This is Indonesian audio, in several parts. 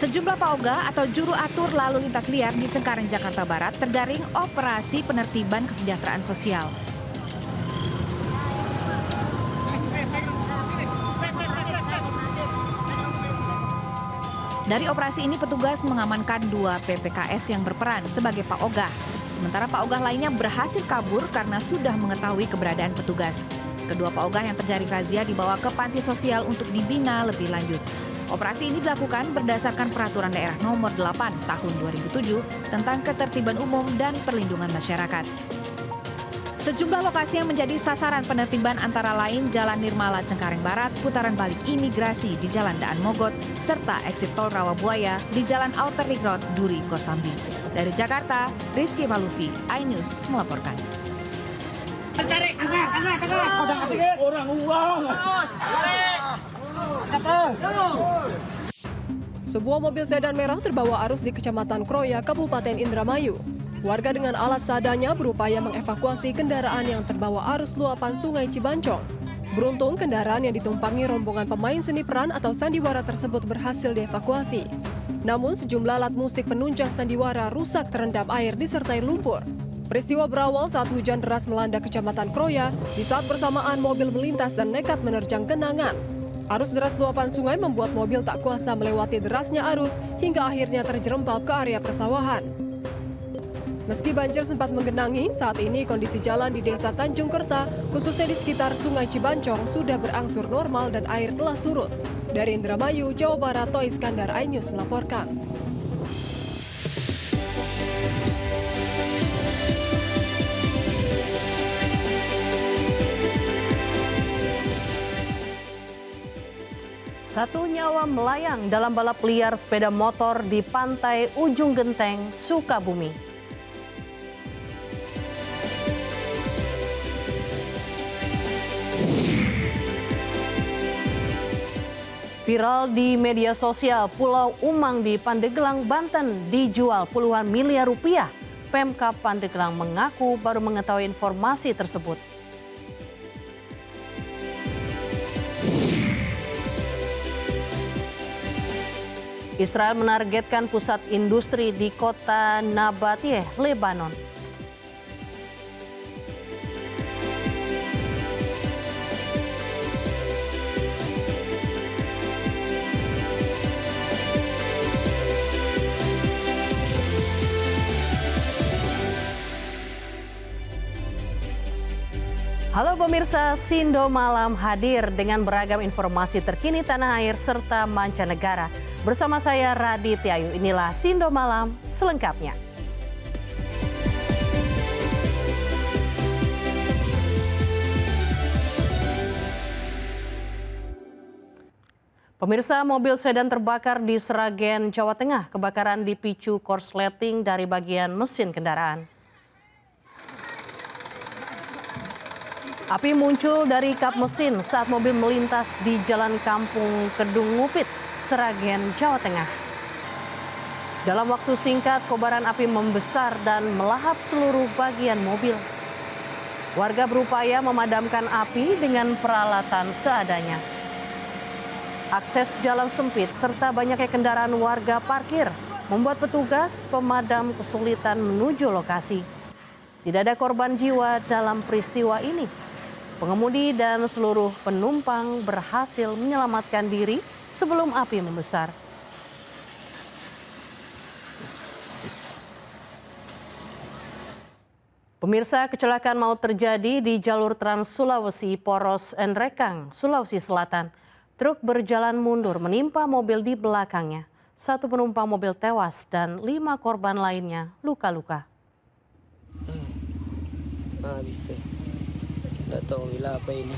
Sejumlah PAOGA atau juru atur lalu lintas liar di Cengkareng, Jakarta Barat terjaring operasi penertiban kesejahteraan sosial. Dari operasi ini petugas mengamankan 2 PPKS yang berperan sebagai PAOGA. Sementara PAOGA lainnya berhasil kabur karena sudah mengetahui keberadaan petugas. Kedua PAOGA yang terjaring razia dibawa ke panti sosial untuk dibina lebih lanjut. Operasi ini dilakukan berdasarkan Peraturan Daerah Nomor 8 Tahun 2007 tentang Ketertiban Umum dan Perlindungan Masyarakat. Sejumlah lokasi yang menjadi sasaran penertiban antara lain Jalan Nirmala Cengkareng Barat, putaran balik imigrasi di Jalan Daan Mogot, serta eksit tol Rawabuaya di Jalan Outer Ring Road, Duri, Kosambi. Dari Jakarta, Rizky Malufi, iNews melaporkan. Cari, orang uang. Sebuah mobil sedan merah terbawa arus di Kecamatan Kroya, Kabupaten Indramayu. Warga dengan alat seadanya berupaya mengevakuasi kendaraan yang terbawa arus luapan Sungai Cibancong. Beruntung kendaraan yang ditumpangi rombongan pemain seni peran atau sandiwara tersebut berhasil dievakuasi. Namun sejumlah alat musik penunjang sandiwara rusak terendam air disertai lumpur. Peristiwa berawal saat hujan deras melanda Kecamatan Kroya di saat bersamaan mobil melintas dan nekat menerjang genangan. Arus deras luapan sungai membuat mobil tak kuasa melewati derasnya arus hingga akhirnya terjerembab ke area persawahan. Meski banjir sempat menggenangi, saat ini kondisi jalan di Desa Tanjung Kerta, khususnya di sekitar Sungai Cibancong, sudah berangsur normal dan air telah surut. Dari Indramayu, Jawa Barat, Toy Iskandar, iNews melaporkan. Satu nyawa melayang dalam balap liar sepeda motor di pantai Ujung Genteng, Sukabumi. Viral di media sosial, Pulau Umang di Pandeglang, Banten dijual puluhan miliar rupiah. Pemkab Pandeglang mengaku baru mengetahui informasi tersebut. Israel menargetkan pusat industri di kota Nabatiyeh, Lebanon. Halo pemirsa, Sindo Malam hadir dengan beragam informasi terkini tanah air serta mancanegara. Bersama saya Raditya Ayu, inilah Sindo Malam selengkapnya. Pemirsa, mobil sedan terbakar di Sragen, Jawa Tengah. Kebakaran dipicu korsleting dari bagian mesin kendaraan. Api muncul dari kap mesin saat mobil melintas di Jalan Kampung Kedung Ngupit, Sragen, Jawa Tengah. Dalam waktu singkat, kobaran api membesar dan melahap seluruh bagian mobil. Warga berupaya memadamkan api dengan peralatan seadanya. Akses jalan sempit serta banyaknya kendaraan warga parkir membuat petugas pemadam kesulitan menuju lokasi. Tidak ada korban jiwa dalam peristiwa ini. Pengemudi dan seluruh penumpang berhasil menyelamatkan diri sebelum api membesar. Pemirsa, kecelakaan maut terjadi di jalur Trans Sulawesi Poros Enrekang, Sulawesi Selatan. Truk berjalan mundur menimpa mobil di belakangnya. 1 penumpang mobil tewas dan 5 korban lainnya luka-luka. Bisa. Nggak tahu bila apa ini.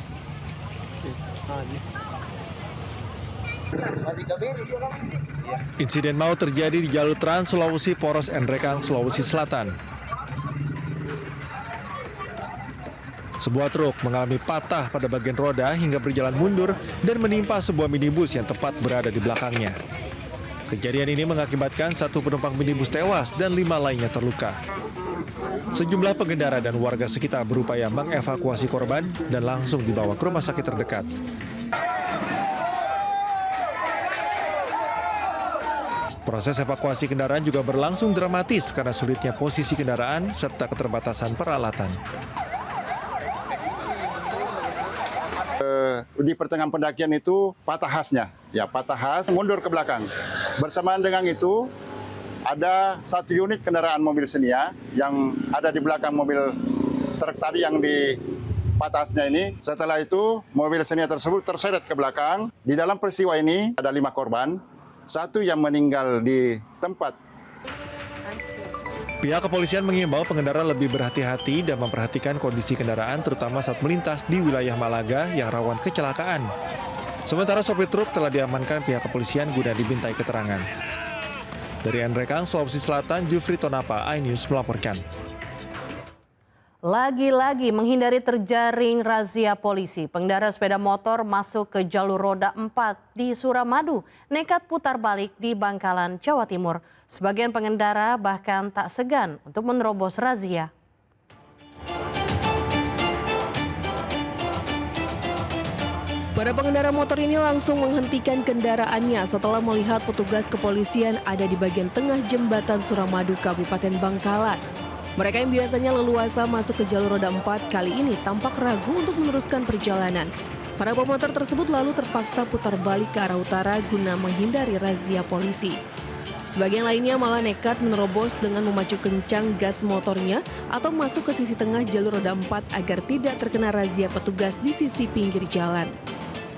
Insiden maut terjadi di jalur Trans Sulawesi Poros Enrekang, Sulawesi Selatan. Sebuah truk mengalami patah pada bagian roda hingga berjalan mundur dan menimpa sebuah minibus yang tepat berada di belakangnya. Kejadian ini mengakibatkan 1 penumpang minibus tewas dan 5 lainnya terluka. Sejumlah pengendara dan warga sekitar berupaya mengevakuasi korban dan langsung dibawa ke rumah sakit terdekat. Proses evakuasi kendaraan juga berlangsung dramatis karena sulitnya posisi kendaraan serta keterbatasan peralatan. Di pertengahan pendakian itu patah khasnya, patah khas mundur ke belakang. Bersamaan dengan itu ada satu unit kendaraan mobil Xenia yang ada di belakang mobil truk tadi yang di patah khasnya ini. Setelah itu mobil Xenia tersebut terseret ke belakang. Di dalam peristiwa ini ada 5 korban, 1 yang meninggal di tempat. Pihak kepolisian mengimbau pengendara lebih berhati-hati dan memperhatikan kondisi kendaraan terutama saat melintas di wilayah Malaga yang rawan kecelakaan. Sementara sopir truk telah diamankan pihak kepolisian guna dimintai keterangan. Dari Nrekang, Sulawesi Selatan, Jufri Tonapa, iNews melaporkan. Lagi-lagi menghindari terjaring razia polisi, pengendara sepeda motor masuk ke jalur roda 4 di Suramadu, nekat putar balik di Bangkalan, Jawa Timur. Sebagian pengendara bahkan tak segan untuk menerobos razia. Para pengendara motor ini langsung menghentikan kendaraannya setelah melihat petugas kepolisian ada di bagian tengah jembatan Suramadu, Kabupaten Bangkalan. Mereka yang biasanya leluasa masuk ke jalur roda 4 kali ini tampak ragu untuk meneruskan perjalanan. Para pemotor tersebut lalu terpaksa putar balik ke arah utara guna menghindari razia polisi. Sebagian lainnya malah nekat menerobos dengan memacu kencang gas motornya atau masuk ke sisi tengah jalur roda 4 agar tidak terkena razia petugas di sisi pinggir jalan.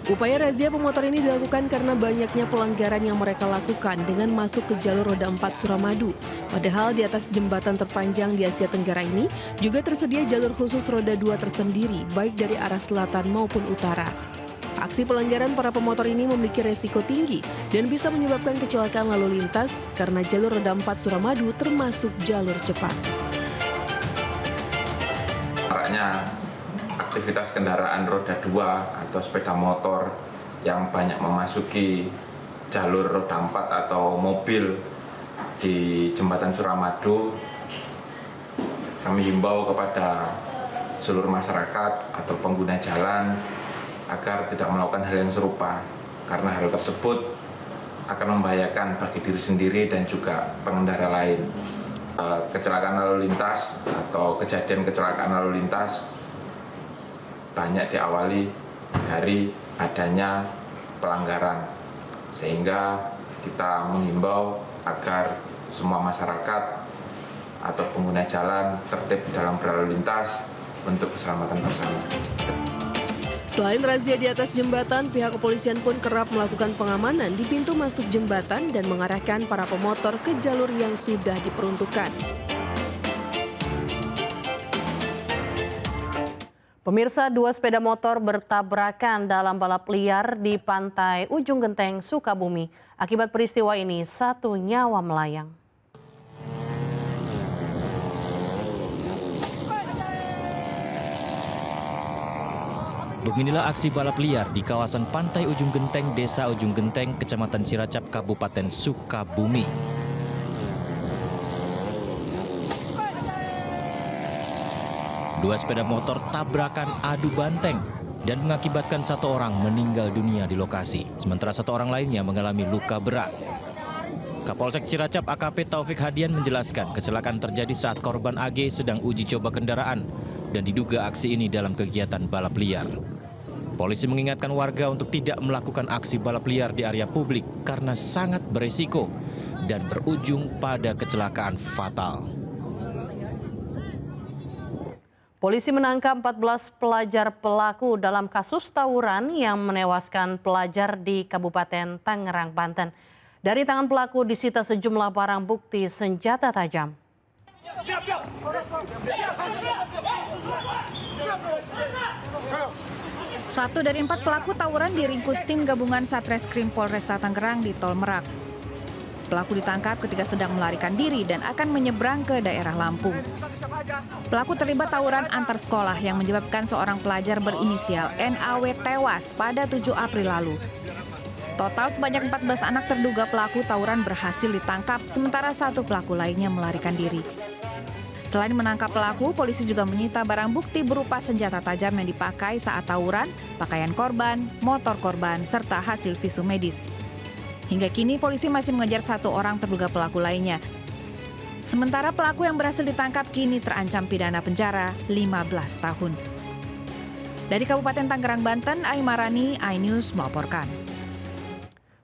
Upaya razia pemotor ini dilakukan karena banyaknya pelanggaran yang mereka lakukan dengan masuk ke jalur roda 4 Suramadu. Padahal di atas jembatan terpanjang di Asia Tenggara ini juga tersedia jalur khusus roda 2 tersendiri baik dari arah selatan maupun utara. Aksi pelanggaran para pemotor ini memiliki resiko tinggi dan bisa menyebabkan kecelakaan lalu lintas karena jalur roda 4 Suramadu termasuk jalur cepat. Maraknya aktivitas kendaraan roda 2 atau sepeda motor yang banyak memasuki jalur roda 4 atau mobil di jembatan Suramadu, kami himbau kepada seluruh masyarakat atau pengguna jalan agar tidak melakukan hal yang serupa, karena hal tersebut akan membahayakan bagi diri sendiri dan juga pengendara lain. Kecelakaan lalu lintas atau kejadian kecelakaan lalu lintas banyak diawali dari adanya pelanggaran, sehingga kita menghimbau agar semua masyarakat atau pengguna jalan tertib dalam berlalu lintas untuk keselamatan bersama. Selain razia di atas jembatan, pihak kepolisian pun kerap melakukan pengamanan di pintu masuk jembatan dan mengarahkan para pemotor ke jalur yang sudah diperuntukkan. Pemirsa, 2 sepeda motor bertabrakan dalam balap liar di pantai Ujung Genteng, Sukabumi. Akibat peristiwa ini, 1 nyawa melayang. Beginilah aksi balap liar di kawasan Pantai Ujung Genteng, Desa Ujung Genteng, Kecamatan Ciracap, Kabupaten Sukabumi. Dua sepeda motor tabrakan adu banteng dan mengakibatkan 1 orang meninggal dunia di lokasi. Sementara 1 orang lainnya mengalami luka berat. Kapolsek Ciracap AKP Taufik Hadian menjelaskan kecelakaan terjadi saat korban AG sedang uji coba kendaraan dan diduga aksi ini dalam kegiatan balap liar. Polisi mengingatkan warga untuk tidak melakukan aksi balap liar di area publik karena sangat beresiko dan berujung pada kecelakaan fatal. Polisi menangkap 14 pelajar pelaku dalam kasus tawuran yang menewaskan pelajar di Kabupaten Tangerang, Banten. Dari tangan pelaku disita sejumlah barang bukti senjata tajam. 1 dari 4 pelaku tawuran diringkus tim gabungan Satreskrim Polresta Tangerang di Tol Merak. Pelaku ditangkap ketika sedang melarikan diri dan akan menyeberang ke daerah Lampung. Pelaku terlibat tawuran antar sekolah yang menyebabkan seorang pelajar berinisial NAW tewas pada 7 April lalu. Total sebanyak 14 anak terduga pelaku tawuran berhasil ditangkap, sementara 1 pelaku lainnya melarikan diri. Selain menangkap pelaku, polisi juga menyita barang bukti berupa senjata tajam yang dipakai saat tawuran, pakaian korban, motor korban, serta hasil visum medis. Hingga kini polisi masih mengejar 1 orang terduga pelaku lainnya. Sementara pelaku yang berhasil ditangkap kini terancam pidana penjara 15 tahun. Dari Kabupaten Tangerang, Banten, Aimarani, iNews melaporkan.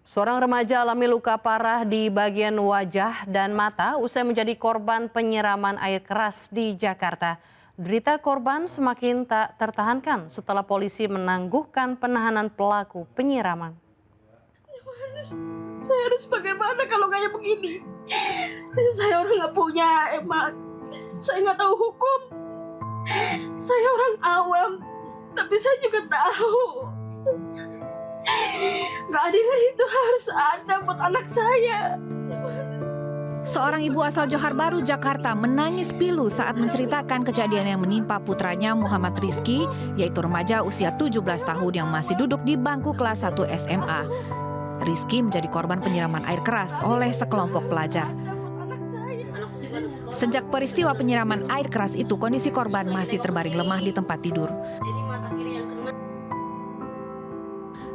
Seorang remaja alami luka parah di bagian wajah dan mata usai menjadi korban penyiraman air keras di Jakarta. Derita korban semakin tak tertahankan setelah polisi menangguhkan penahanan pelaku penyiraman. Saya harus bagaimana kalau kayak begini? Saya orang nggak punya emak. Saya nggak tahu hukum. Saya orang awam, tapi saya juga tahu keadilan itu harus ada buat anak saya. Seorang ibu asal Johar Baru, Jakarta menangis pilu saat menceritakan kejadian yang menimpa putranya Muhammad Rizky, yaitu remaja usia 17 tahun yang masih duduk di bangku kelas 1 SMA. Rizky menjadi korban penyiraman air keras oleh sekelompok pelajar. Sejak peristiwa penyiraman air keras itu, kondisi korban masih terbaring lemah di tempat tidur.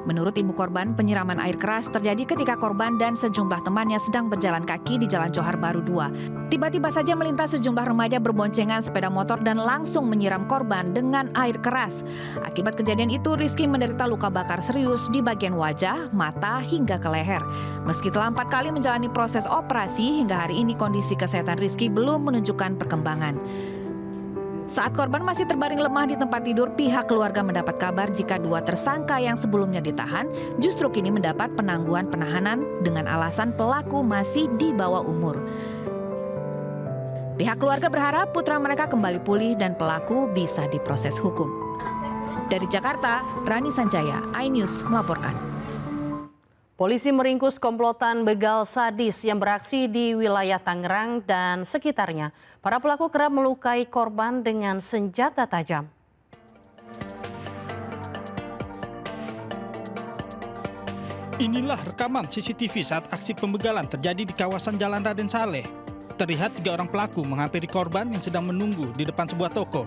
Menurut ibu korban, penyiraman air keras terjadi ketika korban dan sejumlah temannya sedang berjalan kaki di Jalan Johar Baru 2. Tiba-tiba saja melintas sejumlah remaja berboncengan sepeda motor dan langsung menyiram korban dengan air keras. Akibat kejadian itu, Rizky menderita luka bakar serius di bagian wajah, mata, hingga ke leher. Meski telah 4 kali menjalani proses operasi, hingga hari ini kondisi kesehatan Rizky belum menunjukkan perkembangan. Saat korban masih terbaring lemah di tempat tidur, pihak keluarga mendapat kabar jika 2 tersangka yang sebelumnya ditahan justru kini mendapat penangguhan penahanan dengan alasan pelaku masih di bawah umur. Pihak keluarga berharap putra mereka kembali pulih dan pelaku bisa diproses hukum. Dari Jakarta, Rani Sanjaya, iNews melaporkan. Polisi meringkus komplotan begal sadis yang beraksi di wilayah Tangerang dan sekitarnya. Para pelaku kerap melukai korban dengan senjata tajam. Inilah rekaman CCTV saat aksi pembegalan terjadi di kawasan Jalan Raden Saleh. Terlihat 3 orang pelaku menghampiri korban yang sedang menunggu di depan sebuah toko.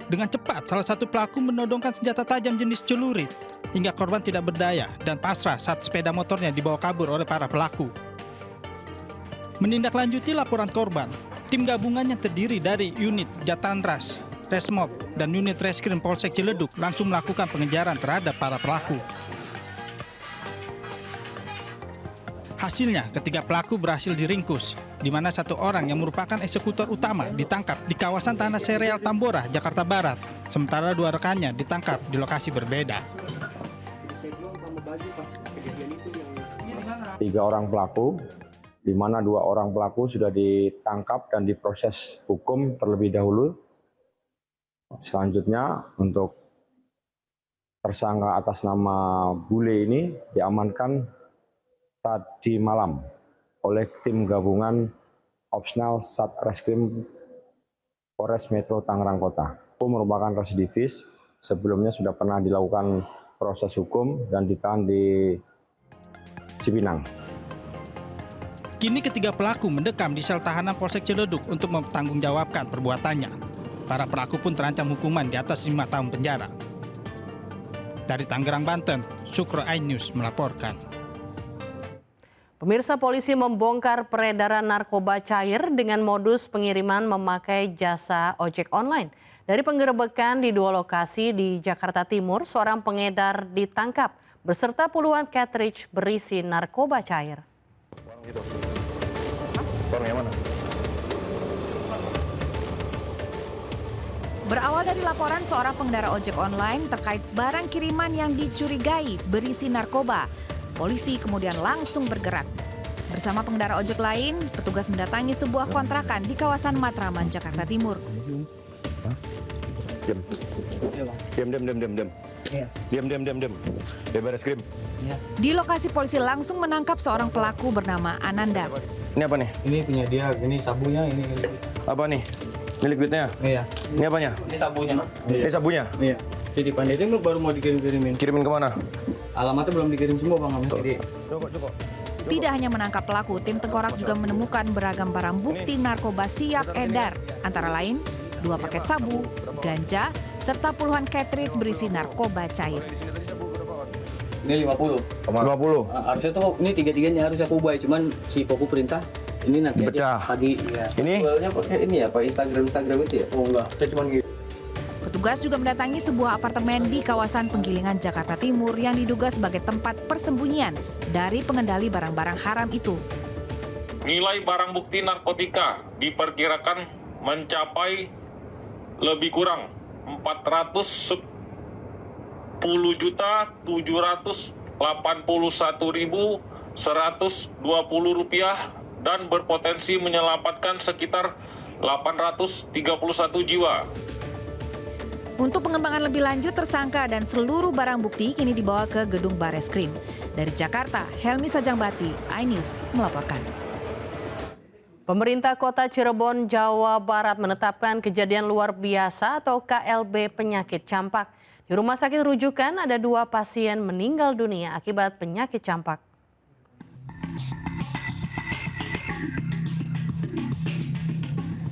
Dengan cepat, salah satu pelaku menodongkan senjata tajam jenis celurit, hingga korban tidak berdaya dan pasrah saat sepeda motornya dibawa kabur oleh para pelaku. Menindaklanjuti laporan korban, tim gabungan yang terdiri dari unit Jatanras, Resmob, dan unit Reskrim Polsek Ciledug langsung melakukan pengejaran terhadap para pelaku. Hasilnya, ketiga pelaku berhasil diringkus, di mana 1 orang yang merupakan eksekutor utama ditangkap di kawasan Tanah Sereal Tambora, Jakarta Barat, sementara 2 rekannya ditangkap di lokasi berbeda. 3 orang pelaku, di mana 2 orang pelaku sudah ditangkap dan diproses hukum terlebih dahulu. Selanjutnya untuk tersangka atas nama Bule ini diamankan tadi malam oleh tim gabungan Opsional Satreskrim Polres Metro Tangerang Kota. Itu merupakan residivis, sebelumnya sudah pernah dilakukan proses hukum dan ditahan di Cipinang. Kini ketiga pelaku mendekam di sel tahanan Polsek Ciledug untuk mempertanggungjawabkan perbuatannya. Para pelaku pun terancam hukuman di atas 5 tahun penjara. Dari Tangerang, Banten, Sukro iNews melaporkan. Pemirsa, polisi membongkar peredaran narkoba cair dengan modus pengiriman memakai jasa ojek online. Dari penggerebekan di 2 lokasi di Jakarta Timur, seorang pengedar ditangkap beserta puluhan cartridge berisi narkoba cair. Orang yang mana? Berawal dari laporan seorang pengendara ojek online terkait barang kiriman yang dicurigai berisi narkoba, polisi kemudian langsung bergerak. Bersama pengendara ojek lain, petugas mendatangi sebuah kontrakan di kawasan Matraman, Jakarta Timur. Diam. Bebas reskrim. Di lokasi polisi langsung menangkap seorang pelaku bernama Ananda. Ini apa nih? Ini punya dia, ini sabunya, ini. Apa nih? Ini liquidnya? Iya. Ini apanya? Ini sabunya. Ini sabunya? Iya. Titipan dia baru mau dikirim-kirimin. Kirimin kemana? Alamatnya belum dikirim semua, Bang. Cukup. Tidak hanya menangkap pelaku, tim tengkorak juga menemukan beragam barang bukti narkoba siap edar, antara lain 2 paket sabu, ganja, serta puluhan cartridge berisi narkoba cair. Ini 50. 50. Harusnya tuh ini tiga-tiganya harus aku buy, cuman si Poku perintah ini nanti Dipecah. aja pagi. Ya. Ini? Jualnya pakai ini ya, pakai Instagram itu ya? Oh enggak, saya cuman gitu. Petugas juga mendatangi sebuah apartemen di kawasan Penggilingan, Jakarta Timur yang diduga sebagai tempat persembunyian dari pengendali barang-barang haram itu. Nilai barang bukti narkotika diperkirakan mencapai lebih kurang 410.781.120 rupiah dan berpotensi menyelamatkan sekitar 831 jiwa. Untuk pengembangan lebih lanjut, tersangka dan seluruh barang bukti kini dibawa ke gedung Bareskrim. Dari Jakarta, Helmi Sajangbati, iNews melaporkan. Pemerintah Kota Cirebon, Jawa Barat menetapkan kejadian luar biasa atau KLB penyakit campak. Di rumah sakit rujukan ada 2 pasien meninggal dunia akibat penyakit campak.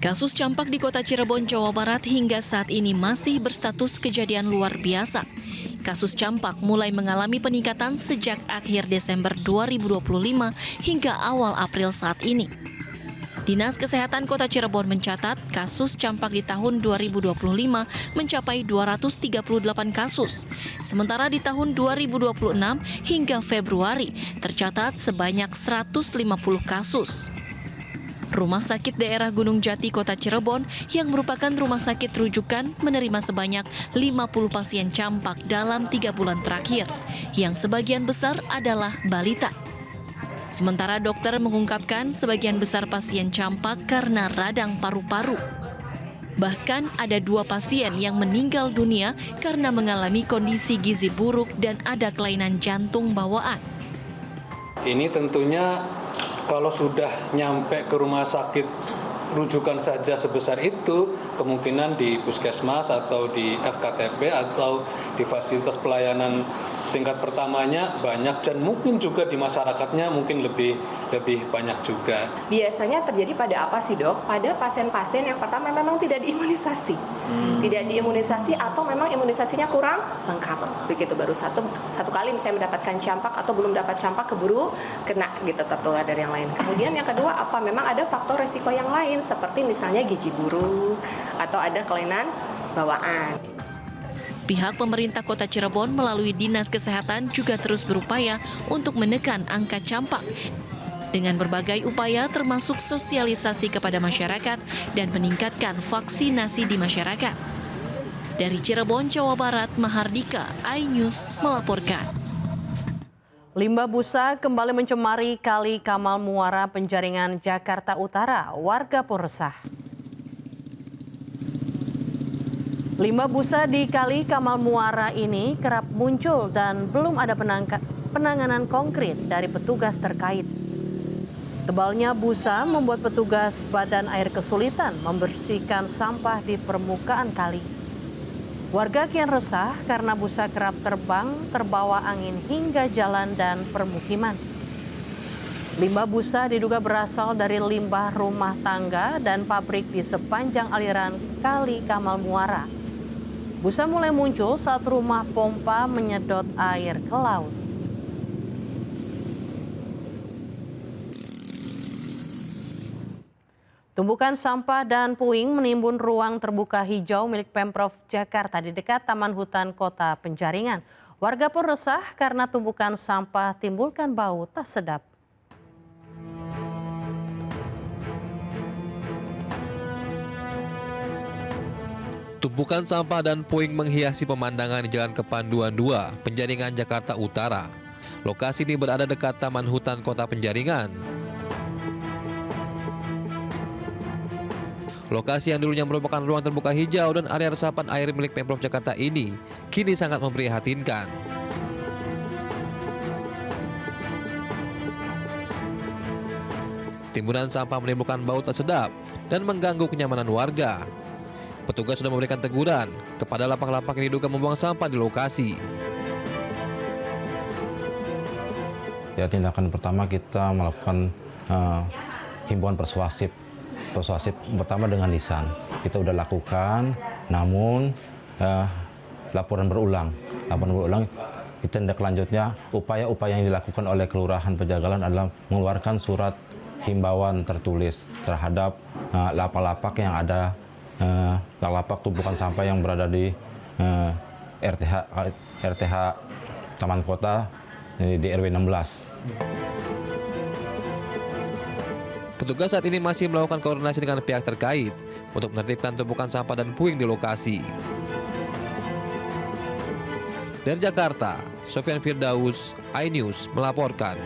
Kasus campak di Kota Cirebon, Jawa Barat hingga saat ini masih berstatus kejadian luar biasa. Kasus campak mulai mengalami peningkatan sejak akhir Desember 2025 hingga awal April saat ini. Dinas Kesehatan Kota Cirebon mencatat kasus campak di tahun 2025 mencapai 238 kasus. Sementara di tahun 2026 hingga Februari tercatat sebanyak 150 kasus. Rumah Sakit Daerah Gunung Jati Kota Cirebon yang merupakan rumah sakit rujukan menerima sebanyak 50 pasien campak dalam 3 bulan terakhir, yang sebagian besar adalah balita. Sementara dokter mengungkapkan sebagian besar pasien campak karena radang paru-paru. Bahkan ada 2 pasien yang meninggal dunia karena mengalami kondisi gizi buruk dan ada kelainan jantung bawaan. Ini tentunya kalau sudah nyampe ke rumah sakit rujukan saja sebesar itu, kemungkinan di puskesmas atau di FKTP atau di fasilitas pelayanan tingkat pertamanya banyak, dan mungkin juga di masyarakatnya mungkin lebih banyak juga. Biasanya terjadi pada apa sih, Dok? Pada pasien-pasien yang pertama memang tidak diimunisasi. Tidak diimunisasi atau memang imunisasinya kurang lengkap. Begitu baru satu kali misalnya mendapatkan campak atau belum dapat campak keburu kena gitu, tertular dari yang lain. Kemudian yang kedua apa? Memang ada faktor resiko yang lain seperti misalnya gizi buruk atau ada kelainan bawaan. Pihak pemerintah Kota Cirebon melalui Dinas Kesehatan juga terus berupaya untuk menekan angka campak dengan berbagai upaya termasuk sosialisasi kepada masyarakat dan meningkatkan vaksinasi di masyarakat. Dari Cirebon, Jawa Barat, Mahardika, iNews melaporkan. Limbah busa kembali mencemari Kali Kamal Muara Penjaringan, Jakarta Utara. Warga pun resah. Limbah busa di Kali Kamal Muara ini kerap muncul dan belum ada penanganan konkret dari petugas terkait. Tebalnya busa membuat petugas badan air kesulitan membersihkan sampah di permukaan kali. Warga kian resah karena busa kerap terbang, terbawa angin hingga jalan dan permukiman. Limbah busa diduga berasal dari limbah rumah tangga dan pabrik di sepanjang aliran Kali Kamal Muara. Busa mulai muncul saat rumah pompa menyedot air ke laut. Tumpukan sampah dan puing menimbun ruang terbuka hijau milik Pemprov Jakarta di dekat Taman Hutan Kota Penjaringan. Warga pun resah karena tumpukan sampah timbulkan bau tak sedap. Tumpukan sampah dan puing menghiasi pemandangan di Jalan Kepanduan 2, Penjaringan, Jakarta Utara. Lokasi ini berada dekat Taman Hutan Kota Penjaringan. Lokasi yang dulunya merupakan ruang terbuka hijau dan area resapan air milik Pemprov Jakarta ini kini sangat memprihatinkan. Timbunan sampah menimbulkan bau tak sedap dan mengganggu kenyamanan warga. Petugas sudah memberikan teguran kepada lapak-lapak yang diduga membuang sampah di lokasi. Ya, tindakan pertama kita melakukan himbauan persuasif pertama dengan lisan. Kita sudah lakukan, namun laporan berulang tindak lanjutnya, upaya-upaya yang dilakukan oleh Kelurahan Pejagalan adalah mengeluarkan surat himbauan tertulis terhadap lapak-lapak yang ada, lapak tumpukan sampah yang berada di RTH Taman Kota di RW 16. Petugas saat ini masih melakukan koordinasi dengan pihak terkait untuk menertibkan tumpukan sampah dan puing di lokasi. Dari Jakarta, Sofyan Firdaus, iNews melaporkan.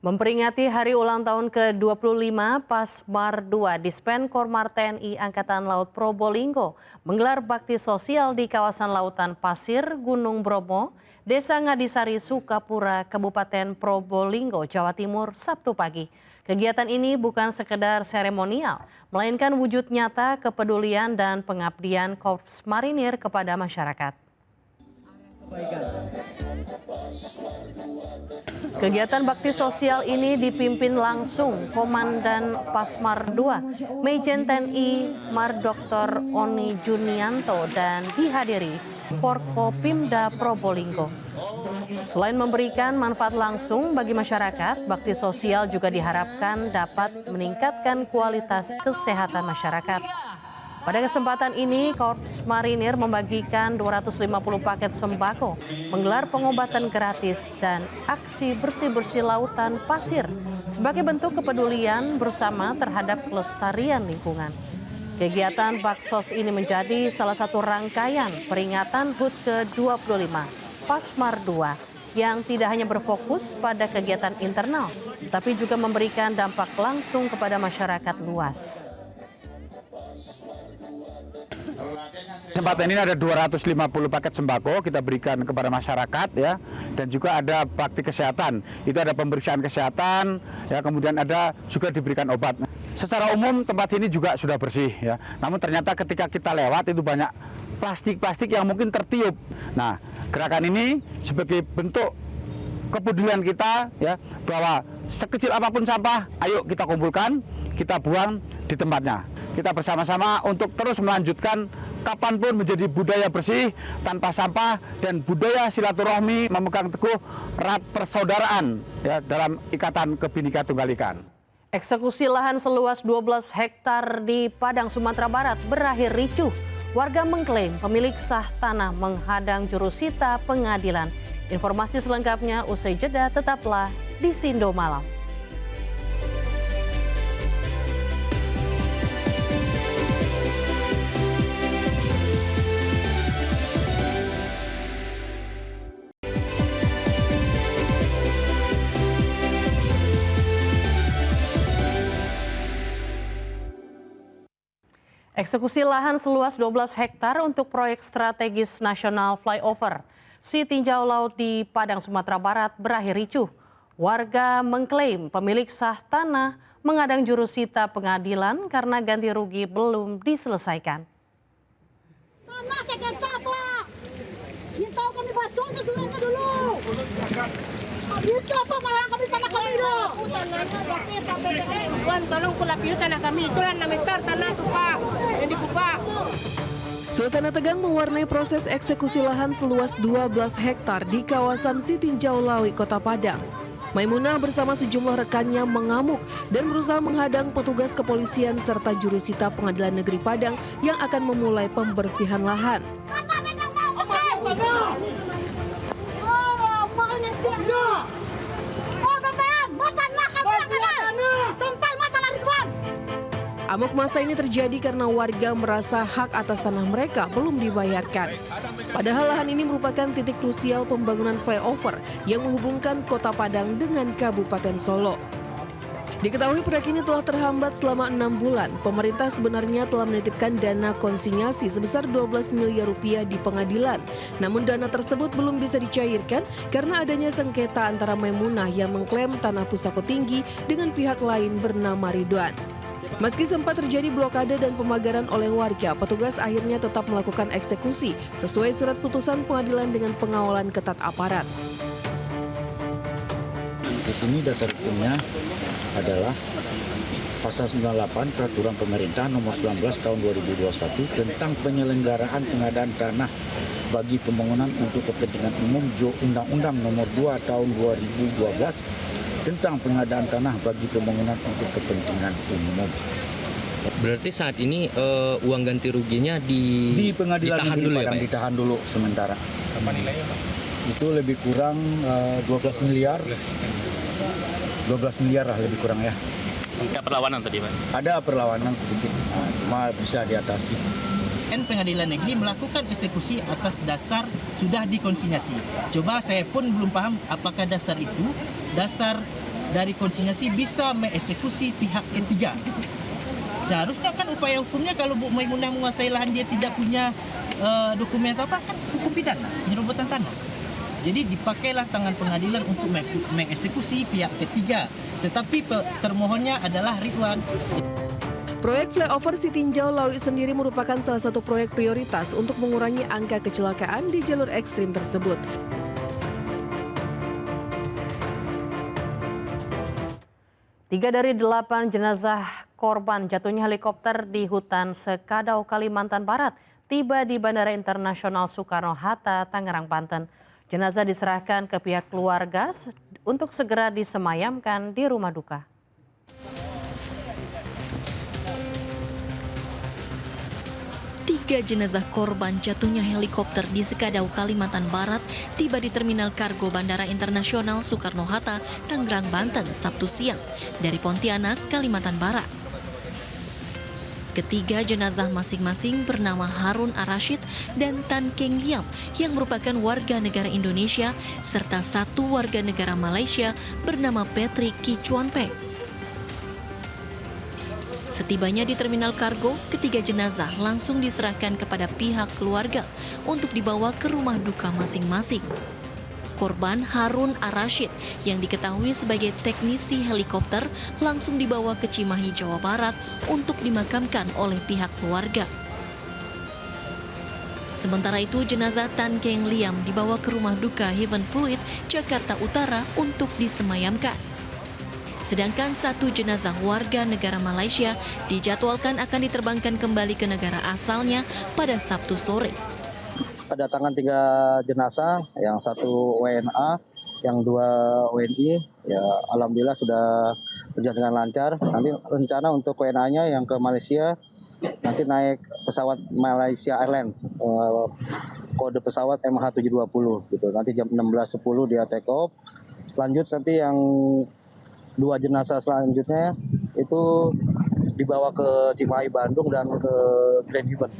Memperingati hari ulang tahun ke-25 Pasmar 2, Dispen Kormar TNI Angkatan Laut Probolinggo menggelar bakti sosial di kawasan lautan pasir Gunung Bromo, Desa Ngadisari, Sukapura, Kabupaten Probolinggo, Jawa Timur, Sabtu pagi. Kegiatan ini bukan sekedar seremonial, melainkan wujud nyata kepedulian dan pengabdian Korps Marinir kepada masyarakat. Kegiatan bakti sosial ini dipimpin langsung Komandan Pasmar 2, Majen TNI Mar Dr. Oni Junianto dan dihadiri Forkopimda Probolinggo. Selain memberikan manfaat langsung bagi masyarakat, bakti sosial juga diharapkan dapat meningkatkan kualitas kesehatan masyarakat. Pada kesempatan ini, Korps Marinir membagikan 250 paket sembako, menggelar pengobatan gratis dan aksi bersih-bersih lautan pasir sebagai bentuk kepedulian bersama terhadap kelestarian lingkungan. Kegiatan Baksos ini menjadi salah satu rangkaian peringatan HUT ke-25 Pasmar 2 yang tidak hanya berfokus pada kegiatan internal, tapi juga memberikan dampak langsung kepada masyarakat luas. Kesempatan ini ada 250 paket sembako kita berikan kepada masyarakat ya, dan juga ada bakti kesehatan. Itu ada pemeriksaan kesehatan ya, kemudian ada juga diberikan obat. Secara umum tempat sini juga sudah bersih ya. Namun ternyata ketika kita lewat itu banyak plastik-plastik yang mungkin tertiup. Nah, gerakan ini sebagai bentuk kepedulian kita ya, bahwa sekecil apapun sampah, ayo kita kumpulkan, kita buang di tempatnya. Kita bersama-sama untuk terus melanjutkan kapanpun menjadi budaya bersih tanpa sampah dan budaya silaturahmi memegang teguh erat persaudaraan ya, dalam ikatan Bhinneka Tunggal Ika. Eksekusi lahan seluas 12 hektar di Padang, Sumatera Barat berakhir ricuh. Warga mengklaim pemilik sah tanah menghadang jurusita pengadilan. Informasi selengkapnya usai jeda, tetaplah di Sindo Malam. Eksekusi lahan seluas 12 hektar untuk proyek strategis nasional flyover Sitinjau Laut di Padang, Sumatera Barat berakhir ricuh. Warga mengklaim pemilik sah tanah menghadang jurusita pengadilan karena ganti rugi belum diselesaikan. Tanah sengketa apa? Minta kami baca suratnya dulu. Bisa apa malah kami tanah kami dong? Tanahnya berarti Pak BPN. Tuan tolong kulapiu tanah kami. Itulah 6 hektar tanah itu Pak. Yang dikupak. Suasana tegang mewarnai proses eksekusi lahan seluas 12 hektar di kawasan Sitinjau Laut, Kota Padang. Maimunah bersama sejumlah rekannya mengamuk dan berusaha menghadang petugas kepolisian serta jurusita Pengadilan Negeri Padang yang akan memulai pembersihan lahan. Amok massa ini terjadi karena warga merasa hak atas tanah mereka belum dibayarkan. Padahal lahan ini merupakan titik krusial pembangunan flyover yang menghubungkan Kota Padang dengan Kabupaten Solo. Diketahui proyek ini telah terhambat selama 6 bulan. Pemerintah sebenarnya telah menitipkan dana konsinyasi sebesar 12 miliar rupiah di pengadilan. Namun dana tersebut belum bisa dicairkan karena adanya sengketa antara Maimunah yang mengklaim tanah Pusako Tinggi dengan pihak lain bernama Ridwan. Meski sempat terjadi blokade dan pemagaran oleh warga, petugas akhirnya tetap melakukan eksekusi sesuai surat putusan pengadilan dengan pengawalan ketat aparat. Di sini dasar hukumnya adalah Pasal 98 Peraturan Pemerintah Nomor 19 Tahun 2021 tentang penyelenggaraan pengadaan tanah bagi pembangunan untuk kepentingan umum Undang-Undang Nomor 2 Tahun 2012 tentang pengadaan tanah bagi pembangunan untuk kepentingan umum. Berarti saat ini uang ganti ruginya di pengadilan ditahan negeri dulu ya, Padang, Pak? ditahan dulu sementara. Apa nilainya, Pak? Itu lebih kurang 12 miliar. 12 miliar lah lebih kurang ya. Ada perlawanan tadi, Pak? Ada perlawanan sedikit, cuma bisa diatasi. Dan pengadilan negeri melakukan eksekusi atas dasar sudah dikonsinyasi. Coba saya pun belum paham apakah dasar itu, dasar dari konsinyasi bisa mengeksekusi pihak ketiga. Seharusnya kan upaya hukumnya kalau Bu Maimunah menguasai lahan dia tidak punya dokumen apa kan hukum pidana, penyerobotan tanah. Jadi dipakailah tangan pengadilan untuk mengeksekusi pihak ketiga. Tetapi termohonnya adalah Ridwan. Proyek flyover Sitinjau Lawi sendiri merupakan salah satu proyek prioritas untuk mengurangi angka kecelakaan di jalur ekstrim tersebut. Tiga dari 8 jenazah korban jatuhnya helikopter di hutan Sekadau, Kalimantan Barat tiba di Bandara Internasional Soekarno-Hatta, Tangerang, Banten. Jenazah diserahkan ke pihak keluarga untuk segera disemayamkan di rumah duka. Tiga jenazah korban jatuhnya helikopter di Sekadau, Kalimantan Barat tiba di Terminal Kargo Bandara Internasional Soekarno-Hatta, Tangerang, Banten, Sabtu siang dari Pontianak, Kalimantan Barat. Ketiga jenazah masing-masing bernama Harun Ar-Rasyid dan Tan Keng Liam yang merupakan warga negara Indonesia serta satu warga negara Malaysia bernama Patrick Ki Chuan Peng. Setibanya di terminal kargo, ketiga jenazah langsung diserahkan kepada pihak keluarga untuk dibawa ke rumah duka masing-masing. Korban Harun Ar-Rasyid yang diketahui sebagai teknisi helikopter langsung dibawa ke Cimahi, Jawa Barat untuk dimakamkan oleh pihak keluarga. Sementara itu, jenazah Tan Keng Liam dibawa ke rumah duka Heaven Fluid, Jakarta Utara untuk disemayamkan. Sedangkan satu jenazah warga negara Malaysia dijadwalkan akan diterbangkan kembali ke negara asalnya pada Sabtu sore. Kedatangan 3 jenazah, yang 1 WNA, yang 2 WNI, ya alhamdulillah sudah berjalan dengan lancar. Nanti rencana untuk WNA-nya yang ke Malaysia, nanti naik pesawat Malaysia Airlines, kode pesawat MH720 gitu. Nanti jam 16.10 dia take off. Lanjut nanti yang 2 jenazah selanjutnya itu dibawa ke Cimahi, Bandung dan ke Grand Haven.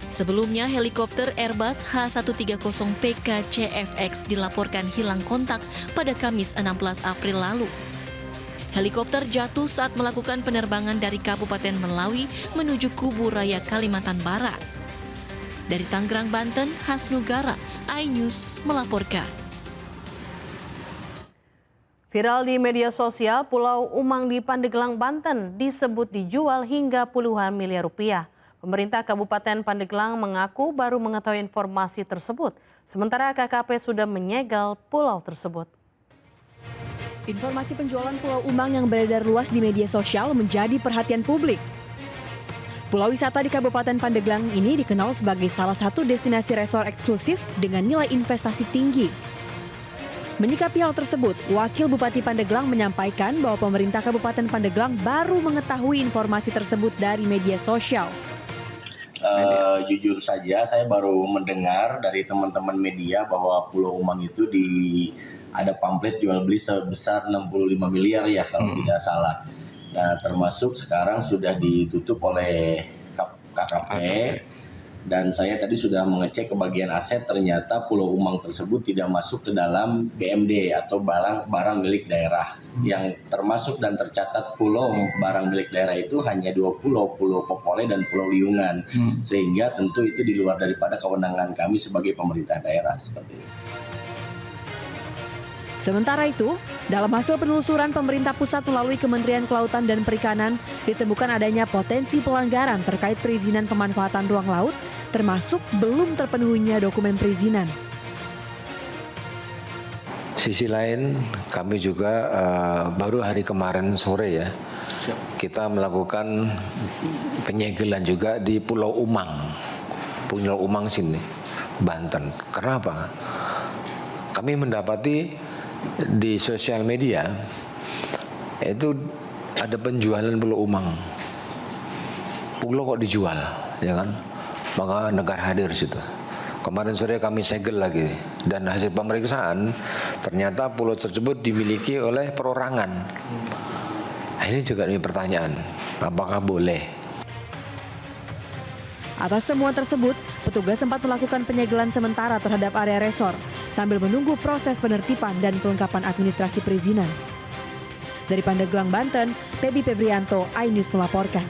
Sebelumnya, helikopter Airbus H130 PKCFX dilaporkan hilang kontak pada Kamis 16 April lalu. Helikopter jatuh saat melakukan penerbangan dari Kabupaten Melawi menuju Kubu Raya, Kalimantan Barat. Dari Tangerang, Banten, Hasnugara, iNews melaporkan. Viral di media sosial, Pulau Umang di Pandeglang, Banten disebut dijual hingga puluhan miliar rupiah. Pemerintah Kabupaten Pandeglang mengaku baru mengetahui informasi tersebut, sementara KKP sudah menyegel pulau tersebut. Informasi penjualan Pulau Umang yang beredar luas di media sosial menjadi perhatian publik. Pulau wisata di Kabupaten Pandeglang ini dikenal sebagai salah satu destinasi resort eksklusif dengan nilai investasi tinggi. Menyikapi hal tersebut, Wakil Bupati Pandeglang menyampaikan bahwa pemerintah Kabupaten Pandeglang baru mengetahui informasi tersebut dari media sosial. Jujur saja saya baru mendengar dari teman-teman media bahwa Pulau Umang itu ada pamflet jual beli sebesar 65 miliar ya kalau tidak salah. Nah, termasuk sekarang sudah ditutup oleh KKP. Dan saya tadi sudah mengecek ke bagian aset, ternyata Pulau Umang tersebut tidak masuk ke dalam BMD atau barang milik daerah. Yang termasuk dan tercatat pulau barang milik daerah itu hanya 2 pulau, Pulau Popole dan Pulau Liungan. Sehingga tentu itu di luar daripada kewenangan kami sebagai pemerintah daerah seperti itu. Sementara itu, dalam hasil penelusuran pemerintah pusat melalui Kementerian Kelautan dan Perikanan, ditemukan adanya potensi pelanggaran terkait perizinan pemanfaatan ruang laut, termasuk belum terpenuhinya dokumen perizinan. Sisi lain, kami juga baru hari kemarin sore ya, kita melakukan penyegelan juga di Pulau Umang. Pulau Umang sini, Banten. Kenapa? Kami mendapati di sosial media itu ada penjualan pulau Umang. Pulau kok dijual, ya kan? Maka negara hadir situ. Kemarin sore kami segel lagi dan hasil pemeriksaan ternyata pulau tersebut dimiliki oleh perorangan. Nah, ini juga ini pertanyaan, apakah boleh? Atas temuan tersebut, petugas sempat melakukan penyegelan sementara terhadap area resor sambil menunggu proses penertiban dan kelengkapan administrasi perizinan. Dari Pandeglang, Banten, Tebi Febrianto, iNews melaporkan.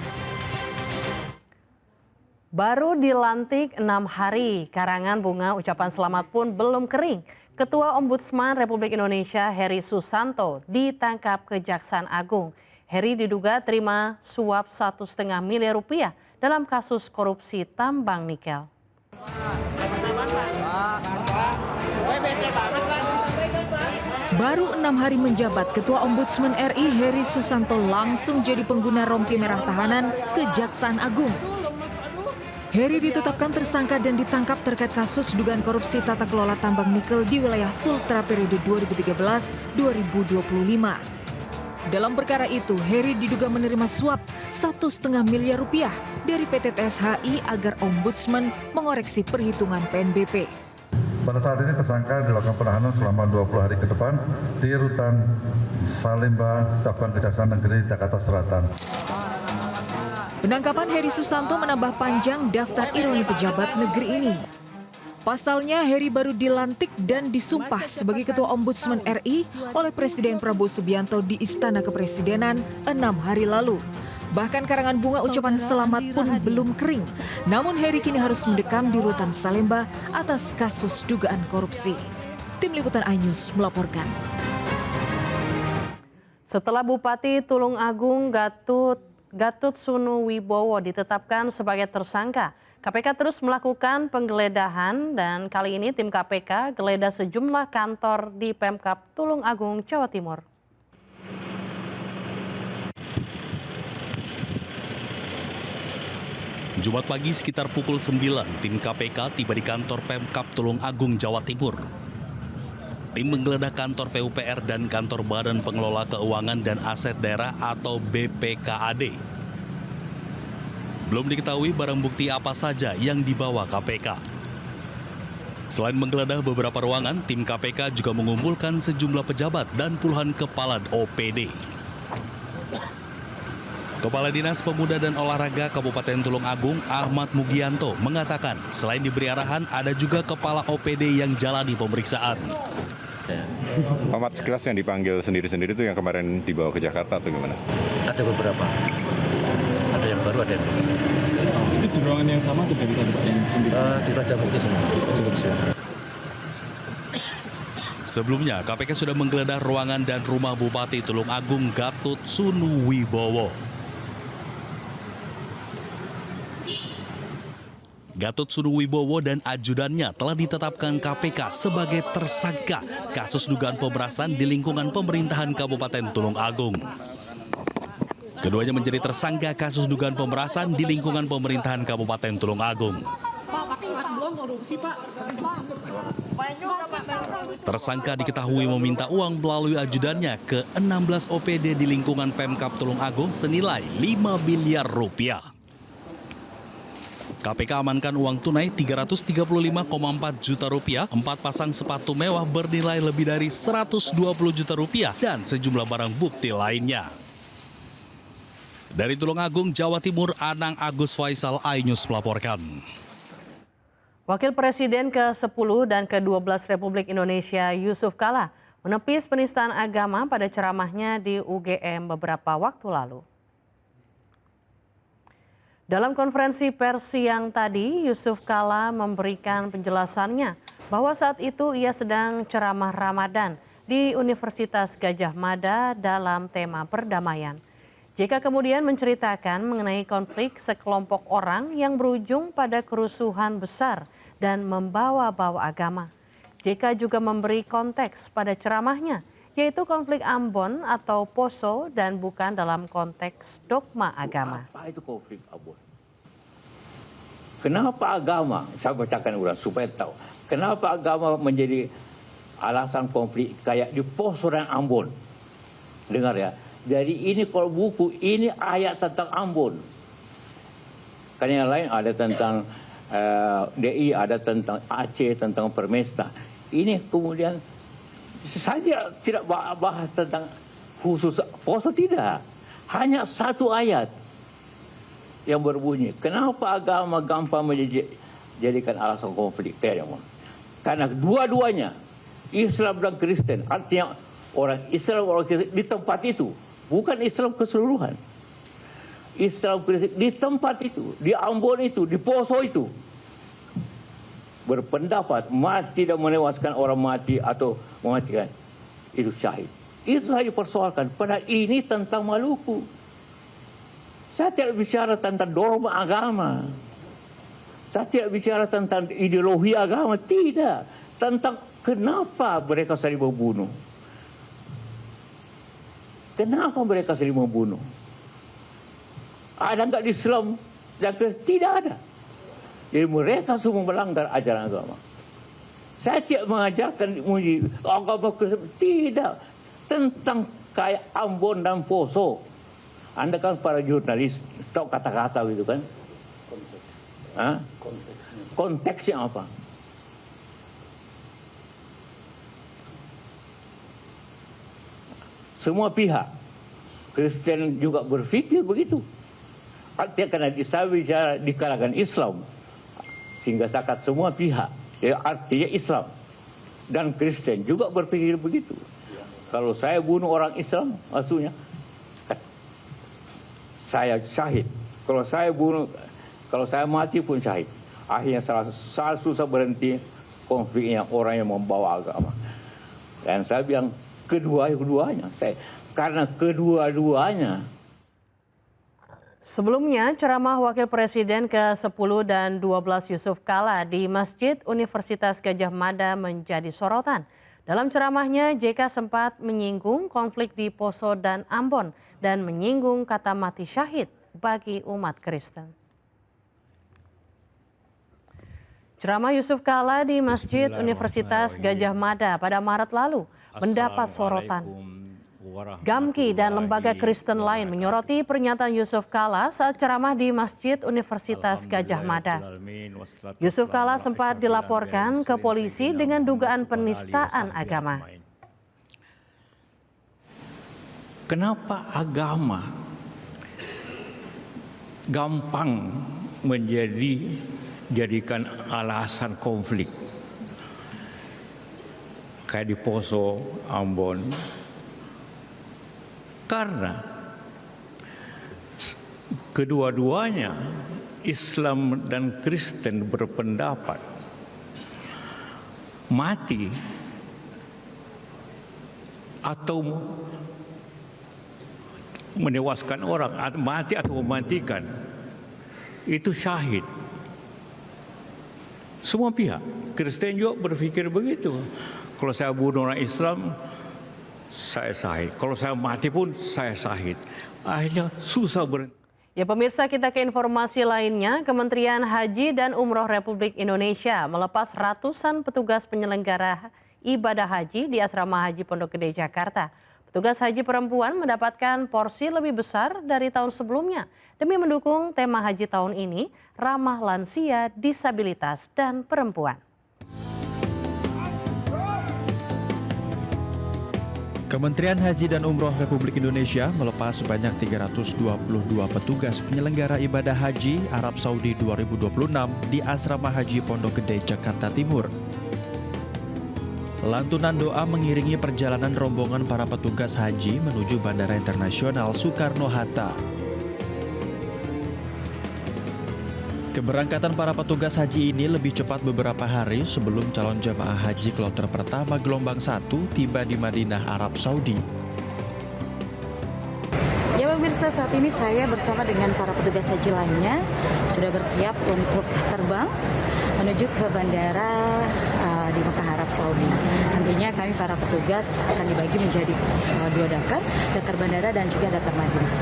Baru dilantik 6 hari, karangan bunga ucapan selamat pun belum kering. Ketua Ombudsman Republik Indonesia Heri Susanto ditangkap Kejaksaan Agung. Heri diduga terima suap 1,5 miliar rupiah dalam kasus korupsi tambang nikel. Baru 6 hari menjabat, Ketua Ombudsman RI Heri Susanto langsung jadi pengguna rompi merah tahanan Kejaksaan Agung. Heri ditetapkan tersangka dan ditangkap terkait kasus dugaan korupsi tata kelola tambang nikel di wilayah Sultra periode 2013-2025. Dalam perkara itu, Heri diduga menerima suap 1,5 miliar rupiah dari PT TSHI agar Ombudsman mengoreksi perhitungan PNBP. Pada saat ini tersangka dilakukan penahanan selama 20 hari ke depan di Rutan Salemba, Cabang Kejaksaan Negeri Jakarta Selatan. Penangkapan Heri Susanto menambah panjang daftar ironi pejabat negeri ini. Pasalnya, Heri baru dilantik dan disumpah sebagai Ketua Ombudsman RI oleh Presiden Prabowo Subianto di Istana Kepresidenan 6 hari lalu. Bahkan karangan bunga ucapan selamat pun belum kering. Namun Heri kini harus mendekam di Rutan Salemba atas kasus dugaan korupsi. Tim Liputan iNews melaporkan. Setelah Bupati Tulung Agung Gatut Sunu Wibowo ditetapkan sebagai tersangka, KPK terus melakukan penggeledahan dan kali ini tim KPK geledah sejumlah kantor di Pemkab Tulung Agung, Jawa Timur. Jumat pagi sekitar pukul 9, tim KPK tiba di kantor Pemkab Tulung Agung, Jawa Timur. Tim menggeledah kantor PUPR dan kantor Badan Pengelola Keuangan dan Aset Daerah atau BPKAD. Belum diketahui barang bukti apa saja yang dibawa KPK. Selain menggeledah beberapa ruangan, tim KPK juga mengumpulkan sejumlah pejabat dan puluhan kepala OPD. Kepala Dinas Pemuda dan Olahraga Kabupaten Tulung Agung, Ahmad Mugianto, mengatakan selain diberi arahan, ada juga kepala OPD yang jalani pemeriksaan. Ahmad, sekilas yang dipanggil sendiri-sendiri itu yang kemarin dibawa ke Jakarta atau gimana? Ada beberapa. Ada yang baru, ada yang baru. Itu di ruangan yang sama atau dari tempat yang sendiri? Di Raja Mukti semua. Sebelumnya, KPK sudah menggeledah ruangan dan rumah Bupati Tulung Agung Gatut Sunu Wibowo. Gatut Sunu Wibowo dan ajudannya telah ditetapkan KPK sebagai tersangka kasus dugaan pemerasan di lingkungan pemerintahan Kabupaten Tulung Agung. Keduanya menjadi tersangka kasus dugaan pemerasan di lingkungan pemerintahan Kabupaten Tulung Agung. Tersangka diketahui meminta uang melalui ajudannya ke 16 OPD di lingkungan Pemkab Tulung Agung senilai 5 miliar rupiah. KPK amankan uang tunai 335,4 juta rupiah, 4 pasang sepatu mewah bernilai lebih dari 120 juta rupiah, dan sejumlah barang bukti lainnya. Dari Tulung Agung, Jawa Timur, Anang Agus Faisal, iNews melaporkan. Wakil Presiden ke-10 dan ke-12 Republik Indonesia Yusuf Kala menepis penistaan agama pada ceramahnya di UGM beberapa waktu lalu. Dalam konferensi pers siang tadi, Yusuf Kala memberikan penjelasannya bahwa saat itu ia sedang ceramah Ramadan di Universitas Gadjah Mada dalam tema perdamaian. JK kemudian menceritakan mengenai konflik sekelompok orang yang berujung pada kerusuhan besar dan membawa-bawa agama. JK juga memberi konteks pada ceramahnya, yaitu konflik Ambon atau Poso dan bukan dalam konteks dogma agama. Apa itu konflik Ambon? Kenapa agama, saya bacakan ulang supaya tahu, kenapa agama menjadi alasan konflik kayak di Poso dan Ambon. Dengar ya, jadi ini kalau buku, ini ayat tentang Ambon. Kan yang lain ada tentang DI, ada tentang Aceh, tentang Permesta. Ini kemudian, saya tidak bahas tentang khusus Poso, tidak. Hanya satu ayat yang berbunyi, kenapa agama gampang menjadikan alasan konflik? Karena dua-duanya, Islam dan Kristen, artinya orang Islam orang Kristen di tempat itu, bukan Islam keseluruhan. Islam Kristen di tempat itu, di Ambon itu, di Poso itu, berpendapat mati dan menewaskan orang mati atau mematikan itu syahid. Itu saja persoalkan. Padahal ini tentang Maluku. Saya tidak bicara tentang dogma agama. Saya tidak bicara tentang ideologi agama. Tidak. Tentang kenapa mereka saling membunuh. Kenapa mereka saling membunuh? Ada enggak di Islam? Tidak ada. Jadi mereka semua melanggar ajaran agama. Saya tidak mengajarkan agama Kristen. Tidak. Tentang kayak Ambon dan Poso. Anda kan para jurnalis, tahu kata-kata gitu kan? Konteksnya apa? Semua pihak. Kristen juga berpikir begitu. Artinya karena saya bicara di kalangan Islam, sehingga zakat semua pihak, ya artinya Islam dan Kristen juga berpikir begitu. Kalau saya bunuh orang Islam, maksudnya saya syahid. Kalau saya mati pun syahid. Akhirnya salah susah berhenti konfliknya orang yang membawa agama. Dan saya bilang kedua-duanya. Karena kedua-duanya. Sebelumnya, ceramah Wakil Presiden ke-10 dan 12 Yusuf Kala di Masjid Universitas Gadjah Mada menjadi sorotan. Dalam ceramahnya, JK sempat menyinggung konflik di Poso dan Ambon dan menyinggung kata mati syahid bagi umat Kristen. Ceramah Yusuf Kala di Masjid Universitas Gadjah Mada pada Maret lalu mendapat sorotan. Gamki dan lembaga Kristen lain menyoroti pernyataan Yusuf Kala saat ceramah di Masjid Universitas Gadjah Mada. Yusuf Kala sempat dilaporkan ke polisi dengan dugaan penistaan agama. Kenapa agama gampang jadikan alasan konflik? Kayak di Poso, Ambon. Karena kedua-duanya Islam dan Kristen berpendapat mati atau menewaskan orang, mati atau mematikan itu syahid. Semua pihak Kristen juga berpikir begitu. Kalau saya bunuh orang Islam, saya syahid. Kalau saya mati pun saya syahid. Akhirnya susah berhenti. Ya pemirsa, kita ke informasi lainnya. Kementerian Haji dan Umroh Republik Indonesia melepas ratusan petugas penyelenggara ibadah haji di Asrama Haji Pondok Gede, Jakarta. Petugas haji perempuan mendapatkan porsi lebih besar dari tahun sebelumnya demi mendukung tema haji tahun ini, ramah lansia, disabilitas, dan perempuan. Kementerian Haji dan Umroh Republik Indonesia melepas sebanyak 322 petugas penyelenggara ibadah haji Arab Saudi 2026 di Asrama Haji Pondok Gede, Jakarta Timur. Lantunan doa mengiringi perjalanan rombongan para petugas haji menuju Bandara Internasional Soekarno-Hatta. Keberangkatan para petugas haji ini lebih cepat beberapa hari sebelum calon jamaah haji kloter pertama gelombang 1 tiba di Madinah, Arab Saudi. Ya pemirsa, saat ini saya bersama dengan para petugas haji lainnya sudah bersiap untuk terbang menuju ke bandara di Mekah, Arab Saudi. Nantinya kami para petugas akan dibagi menjadi 2 dakar bandara dan juga dakar Madinah.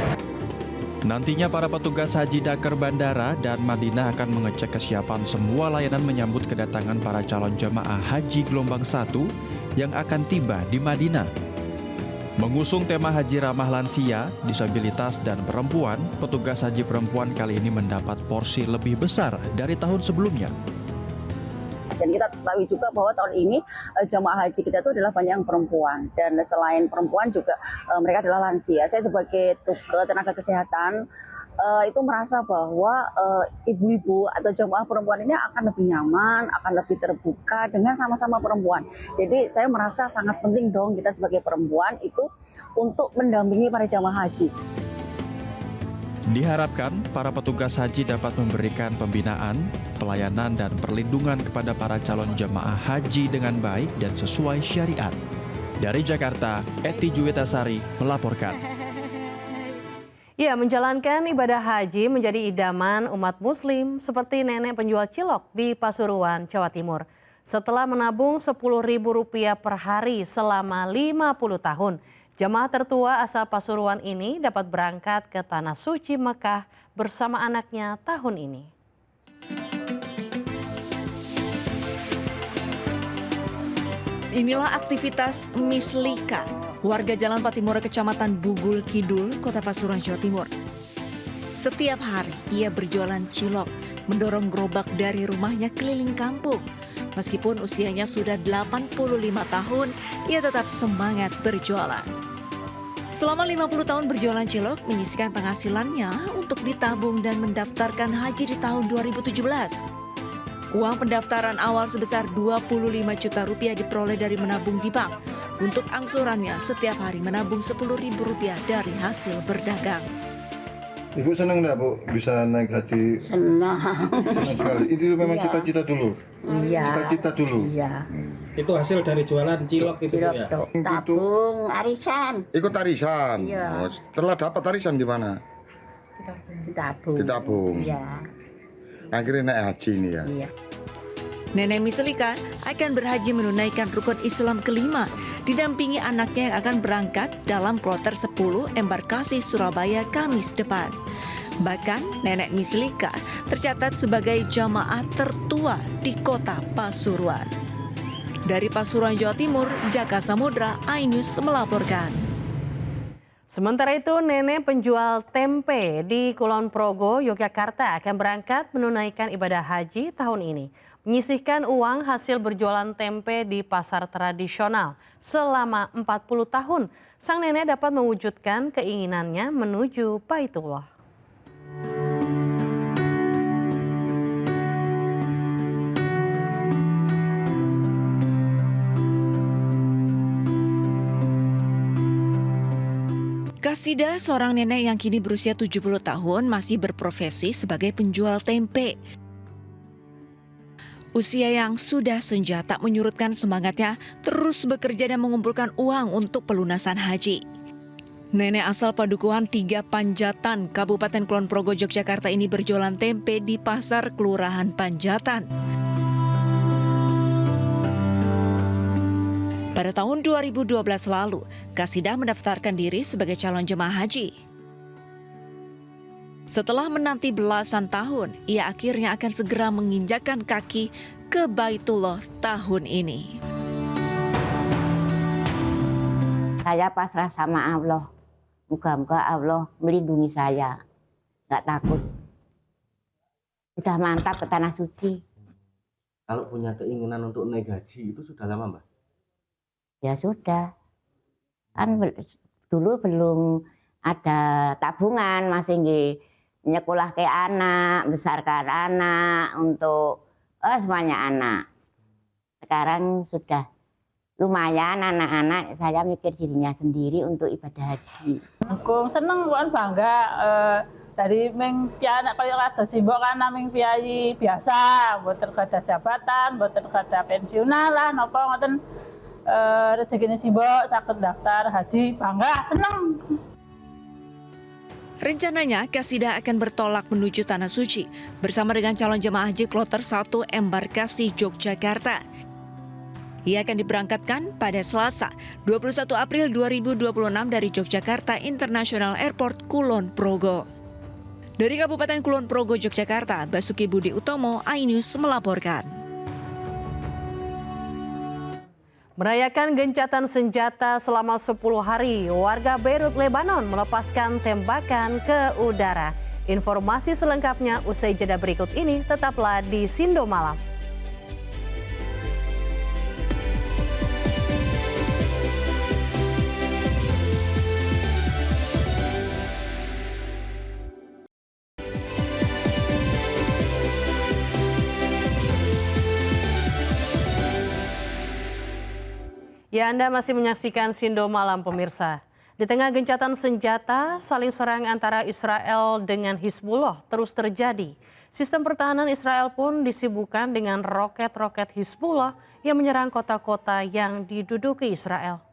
Nantinya para petugas Haji Dakar Bandara dan Madinah akan mengecek kesiapan semua layanan menyambut kedatangan para calon jemaah haji gelombang 1 yang akan tiba di Madinah. Mengusung tema haji ramah lansia, disabilitas, dan perempuan, petugas haji perempuan kali ini mendapat porsi lebih besar dari tahun sebelumnya. Dan kita ketahui juga bahwa tahun ini jemaah haji kita itu adalah banyak yang perempuan, dan selain perempuan juga mereka adalah lansia. Saya sebagai tenaga kesehatan itu merasa bahwa ibu-ibu atau jemaah perempuan ini akan lebih nyaman, akan lebih terbuka dengan sama-sama perempuan. Jadi saya merasa sangat penting dong kita sebagai perempuan itu untuk mendampingi para jemaah haji. Diharapkan para petugas haji dapat memberikan pembinaan, pelayanan, dan perlindungan kepada para calon jemaah haji dengan baik dan sesuai syariat. Dari Jakarta, Eti Juwitasari melaporkan. Ya, menjalankan ibadah haji menjadi idaman umat muslim seperti nenek penjual cilok di Pasuruan, Jawa Timur. Setelah menabung Rp10.000 per hari selama 50 tahun, jemaah tertua asal Pasuruan ini dapat berangkat ke Tanah Suci Mekah bersama anaknya tahun ini. Inilah aktivitas Miss Lika, warga Jalan Patimura, Kecamatan Bugul Kidul, Kota Pasuruan, Jawa Timur. Setiap hari ia berjualan cilok, mendorong gerobak dari rumahnya keliling kampung. Meskipun usianya sudah 85 tahun, ia tetap semangat berjualan. Selama 50 tahun berjualan cilok, menyisihkan penghasilannya untuk ditabung dan mendaftarkan haji di tahun 2017. Uang pendaftaran awal sebesar Rp25 juta diperoleh dari menabung di bank. Untuk angsurannya setiap hari menabung Rp10.000 dari hasil berdagang. Ibu senang nggak, Bu, bisa naik haji? Senang. Senang sekali. Itu memang cita-cita dulu? Iya. Cita-cita dulu? Iya. Itu hasil dari jualan cilok itu ya? Tabung arisan. Ikut arisan? Iya. Oh, setelah dapat arisan di mana? Tabung. Ditabung? Iya. Akhirnya naik haji ini ya? Iya. Nenek Mislika akan berhaji menunaikan rukun Islam kelima, didampingi anaknya yang akan berangkat dalam kloter 10 embarkasi Surabaya Kamis depan. Bahkan Nenek Mislika tercatat sebagai jamaah tertua di kota Pasuruan. Dari Pasuruan, Jawa Timur, Jaka Samudra, iNews melaporkan. Sementara itu, nenek penjual tempe di Kulon Progo, Yogyakarta akan berangkat menunaikan ibadah haji tahun ini. Menyisihkan uang hasil berjualan tempe di pasar tradisional selama 40 tahun. Sang nenek dapat mewujudkan keinginannya menuju Baitullah. Kasida, seorang nenek yang kini berusia 70 tahun, masih berprofesi sebagai penjual tempe. Usia yang sudah senja tak menyurutkan semangatnya terus bekerja dan mengumpulkan uang untuk pelunasan haji. Nenek asal Padukuhan 3 Panjatan, Kabupaten Kulon Progo, Yogyakarta ini berjualan tempe di Pasar Kelurahan Panjatan. Pada tahun 2012 lalu, Kasidah mendaftarkan diri sebagai calon jemaah haji. Setelah menanti belasan tahun, ia akhirnya akan segera menginjakkan kaki ke Baitullah tahun ini. Saya pasrah sama Allah. Moga-moga Allah melindungi saya. Nggak takut. Sudah mantap ke Tanah Suci. Kalau punya keinginan untuk naik haji itu sudah lama, Mbak? Ya sudah. Kan dulu belum ada tabungan, masih nyekolah ke anak, besarkan anak, untuk semuanya anak. Sekarang sudah lumayan anak-anak, saya mikir dirinya sendiri untuk ibadah haji. Aku seneng kan bangga dari mengpian kalau ada simbok kan naming piai biasa, mboten kada jabatan, mboten kada pensiunan lah napa ngoten rezekine simbok saged daftar haji, bangga, seneng. Rencananya, Kasidah akan bertolak menuju Tanah Suci bersama dengan calon jemaah haji kloter 1 embarkasi Yogyakarta. Ia akan diberangkatkan pada Selasa, 21 April 2026 dari Yogyakarta International Airport Kulon Progo. Dari Kabupaten Kulon Progo, Yogyakarta, Basuki Budi Utomo, iNews melaporkan. Merayakan gencatan senjata selama 10 hari, warga Beirut, Lebanon melepaskan tembakan ke udara. Informasi selengkapnya usai jeda berikut ini, tetaplah di Sindo Malam. Ya, Anda masih menyaksikan Sindo Malam, pemirsa. Di tengah gencatan senjata, saling serang antara Israel dengan Hizbullah terus terjadi. Sistem pertahanan Israel pun disibukkan dengan roket-roket Hizbullah yang menyerang kota-kota yang diduduki Israel.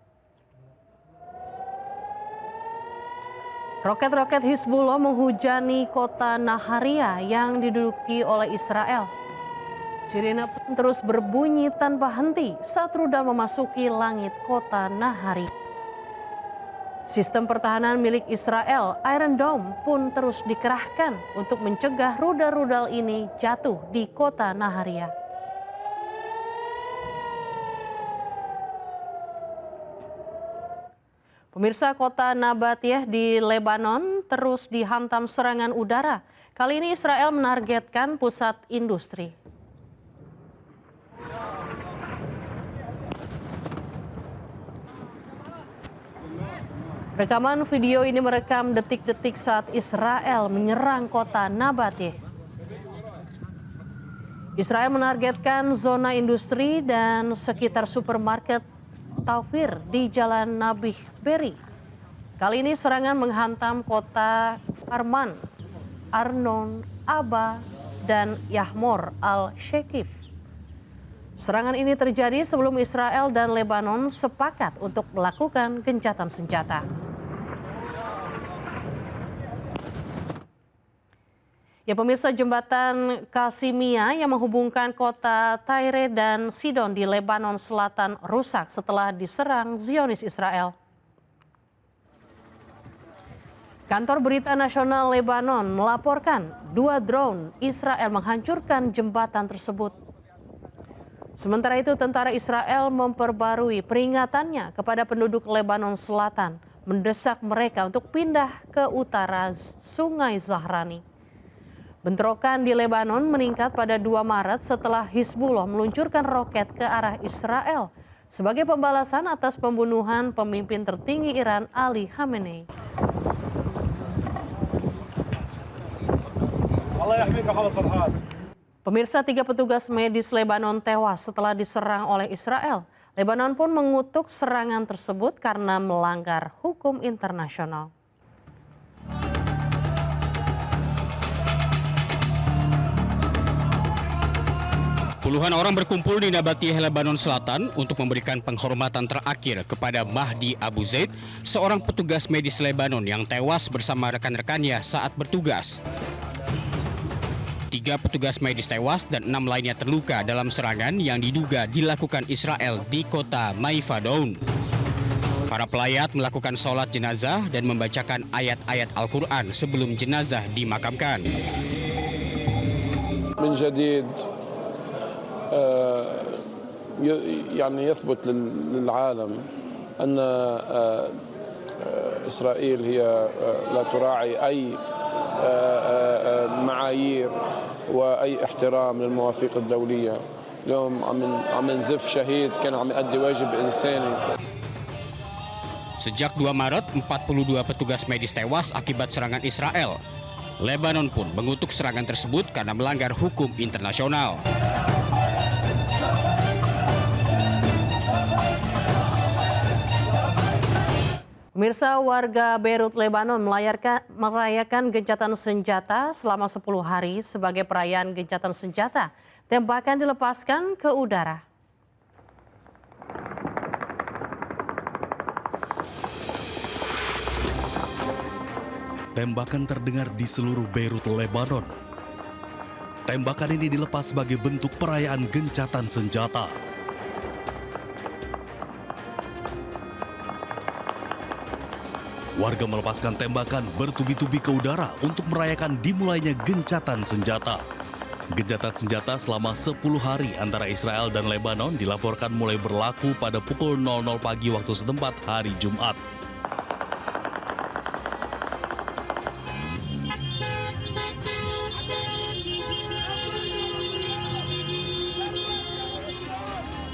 Roket-roket Hizbullah menghujani kota Naharia yang diduduki oleh Israel. Sirine pun terus berbunyi tanpa henti saat rudal memasuki langit kota Naharia. Sistem pertahanan milik Israel, Iron Dome, pun terus dikerahkan untuk mencegah rudal-rudal ini jatuh di kota Naharia. Pemirsa, kota Nabatiyah di Lebanon terus dihantam serangan udara. Kali ini Israel menargetkan pusat industri. Rekaman video ini merekam detik-detik saat Israel menyerang kota Nabatiyah. Israel menargetkan zona industri dan sekitar supermarket Taufir di Jalan Nabih Berri. Kali ini serangan menghantam kota Karman, Arnon, Aba, dan Yahmor al-Shekif. Serangan ini terjadi sebelum Israel dan Lebanon sepakat untuk melakukan gencatan senjata. Ya, pemirsa, jembatan Kasimia yang menghubungkan kota Tyre dan Sidon di Lebanon Selatan rusak setelah diserang Zionis Israel. Kantor Berita Nasional Lebanon melaporkan 2 drone Israel menghancurkan jembatan tersebut. Sementara itu, tentara Israel memperbarui peringatannya kepada penduduk Lebanon Selatan, mendesak mereka untuk pindah ke utara Sungai Zahrani. Bentrokan di Lebanon meningkat pada 2 Maret setelah Hizbullah meluncurkan roket ke arah Israel sebagai pembalasan atas pembunuhan pemimpin tertinggi Iran Ali Khamenei. Pemirsa, 3 petugas medis Lebanon tewas setelah diserang oleh Israel. Lebanon pun mengutuk serangan tersebut karena melanggar hukum internasional. Puluhan orang berkumpul di Nabatiyah, Lebanon Selatan untuk memberikan penghormatan terakhir kepada Mahdi Abu Zaid, seorang petugas medis Lebanon yang tewas bersama rekan-rekannya saat bertugas. 3 petugas medis tewas dan 6 lainnya terluka dalam serangan yang diduga dilakukan Israel di kota Maifadoun. Para pelayat melakukan sholat jenazah dan membacakan ayat-ayat Al-Quran sebelum jenazah dimakamkan. من جديد يعني يثبت للعالم أن إسرائيل هي لا تراعي أي معايير وأي احترام للمواثيق الدولية. اليوم عم نزف شهيد كان عم يؤدي واجب إنساني. Sejak 2 Maret, 42 petugas medis tewas akibat serangan Israel. Lebanon pun mengutuk serangan tersebut karena melanggar hukum internasional. Pemirsa, warga Beirut, Lebanon merayakan gencatan senjata selama 10 hari sebagai perayaan gencatan senjata. Tembakan dilepaskan ke udara. Tembakan terdengar di seluruh Beirut, Lebanon. Tembakan ini dilepas sebagai bentuk perayaan gencatan senjata. Warga melepaskan tembakan bertubi-tubi ke udara untuk merayakan dimulainya gencatan senjata. Gencatan senjata selama 10 hari antara Israel dan Lebanon dilaporkan mulai berlaku pada pukul 00 pagi waktu setempat hari Jumat.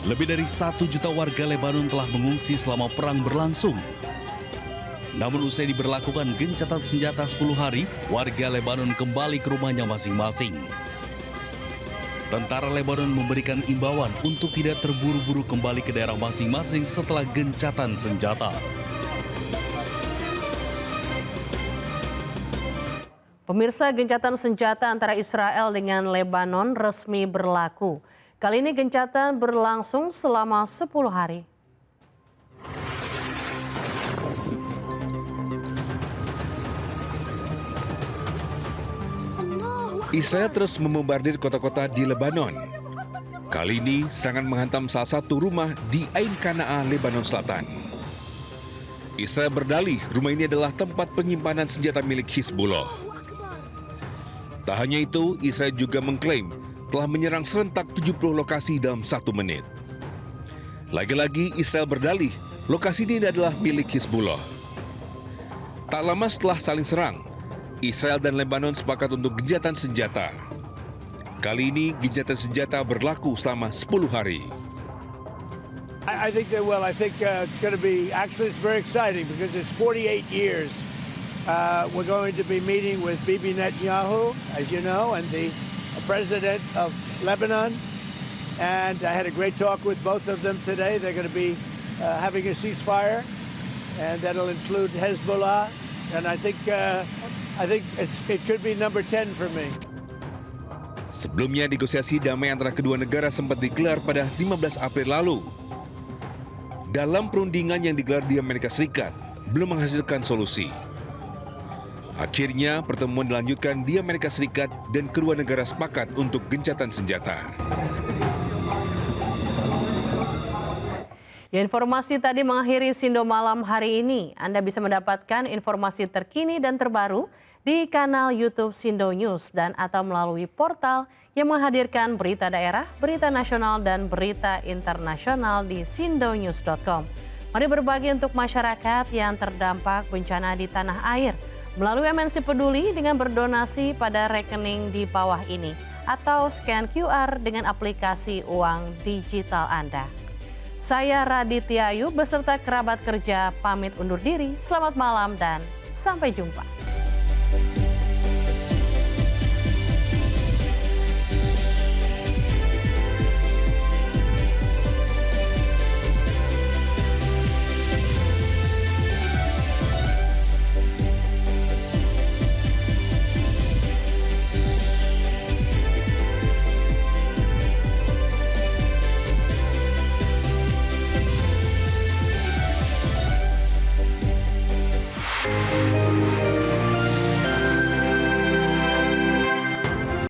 Lebih dari 1 juta warga Lebanon telah mengungsi selama perang berlangsung. Namun usai diberlakukan gencatan senjata 10 hari, warga Lebanon kembali ke rumahnya masing-masing. Tentara Lebanon memberikan imbauan untuk tidak terburu-buru kembali ke daerah masing-masing setelah gencatan senjata. Pemirsa, gencatan senjata antara Israel dengan Lebanon resmi berlaku. Kali ini gencatan berlangsung selama 10 hari. Israel terus membombardir kota-kota di Lebanon. Kali ini serangan menghantam salah satu rumah di Ain Qana'ah, Lebanon Selatan. Israel berdalih rumah ini adalah tempat penyimpanan senjata milik Hizbullah. Tak hanya itu, Israel juga mengklaim telah menyerang serentak 70 lokasi dalam 1 menit. Lagi-lagi Israel berdalih lokasi ini adalah milik Hizbullah. Tak lama setelah saling serang, Israel dan Lebanon sepakat untuk gencatan senjata. Kali ini gencatan senjata berlaku selama 10 hari. I think they will. I think it's going to be, actually it's very exciting because it's 48 years. We're going to be meeting with Bibi Netanyahu, as you know, and the president of Lebanon. And I had a great talk with both of them today. They're going to be having a ceasefire, and that'll include Hezbollah. And I think it could be number 10 for me. Sebelumnya negosiasi damai antara kedua negara sempat digelar pada 15 April lalu. Dalam perundingan yang digelar di Amerika Serikat, belum menghasilkan solusi. Akhirnya pertemuan dilanjutkan di Amerika Serikat dan kedua negara sepakat untuk gencatan senjata. Ya, informasi tadi mengakhiri Sindo Malam hari ini. Anda bisa mendapatkan informasi terkini dan terbaru di kanal YouTube Sindo News dan atau melalui portal yang menghadirkan berita daerah, berita nasional, dan berita internasional di sindonews.com. Mari berbagi untuk masyarakat yang terdampak bencana di tanah air melalui MNC Peduli dengan berdonasi pada rekening di bawah ini atau scan QR dengan aplikasi uang digital Anda. Saya Raditya Ayu beserta kerabat kerja pamit undur diri. Selamat malam dan sampai jumpa.